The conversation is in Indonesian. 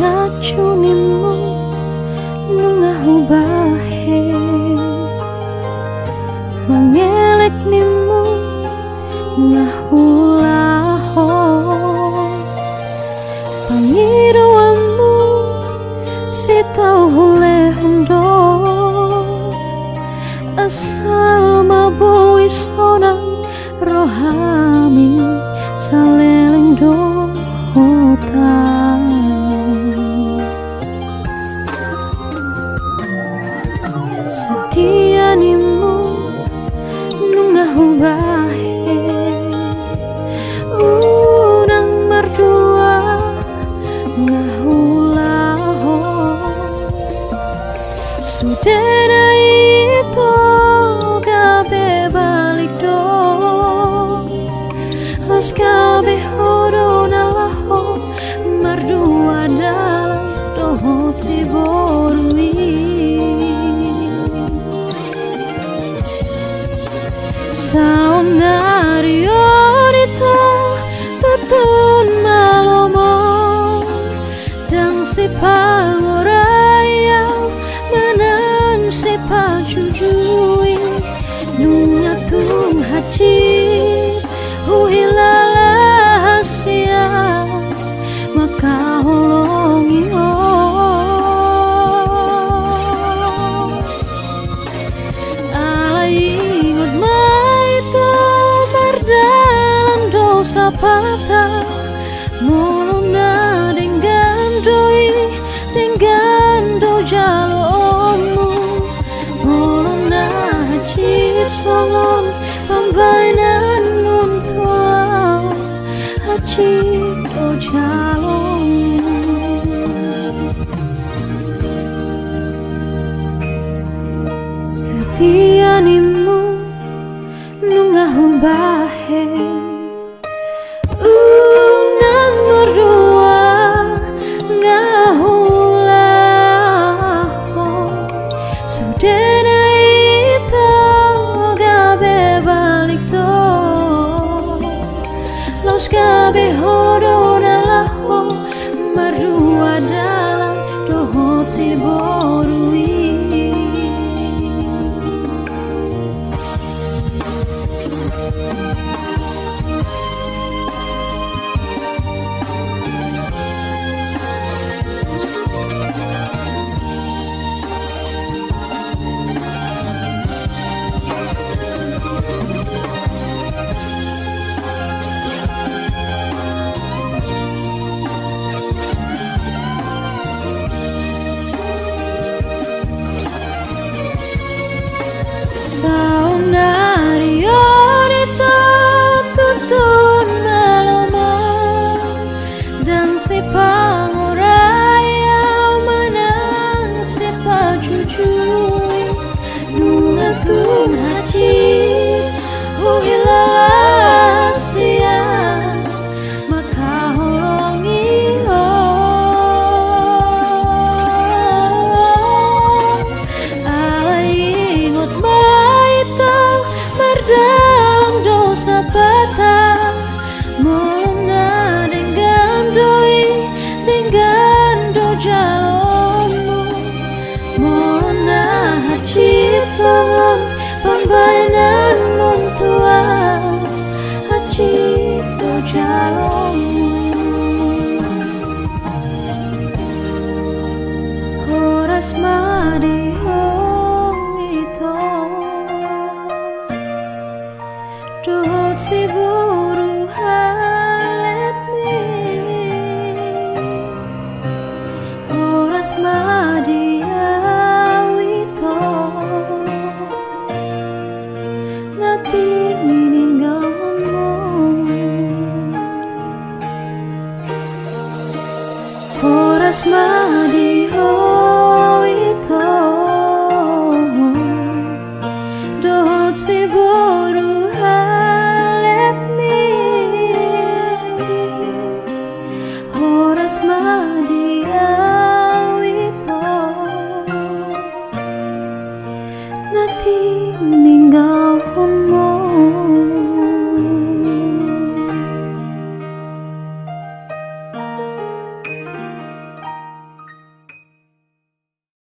racunimu nungahu bahe mangelek nimu ngahulaho pangiruamu si tau hule hondo asal mabu isonang rohami saleleng dohota setia nimu nungahu bahe unang merdua ngahulaho sudena itu gabe balik do los gabe horo nalaho merdua dalam doho si borui saunarionita tutun malomo dang si pangorayau menang si pacujui nungatung haji uhilala hasia maka holongi ingot maito mardalan dosa patah molona dengan doi dengan do jalomu molona hajit songon pembainan muntua hajit do jalomu setia nimu nungahu bahe unang merdua ngahulaho sudena ita gabe balik do los gabe horo nalaho merdua dalam doho si borui saunarionita tutun malomo dang si pangorayau menang si pacujui nungatung haji uhilala sia maka holongi dalam dosa patah molona dengan doi dengan do jalomu molona hajit songon pembainan muntua hajit do jalomu horas madi dohot si buru haletni horas madiawito nati ninggalmu horas madiawito dohot si buru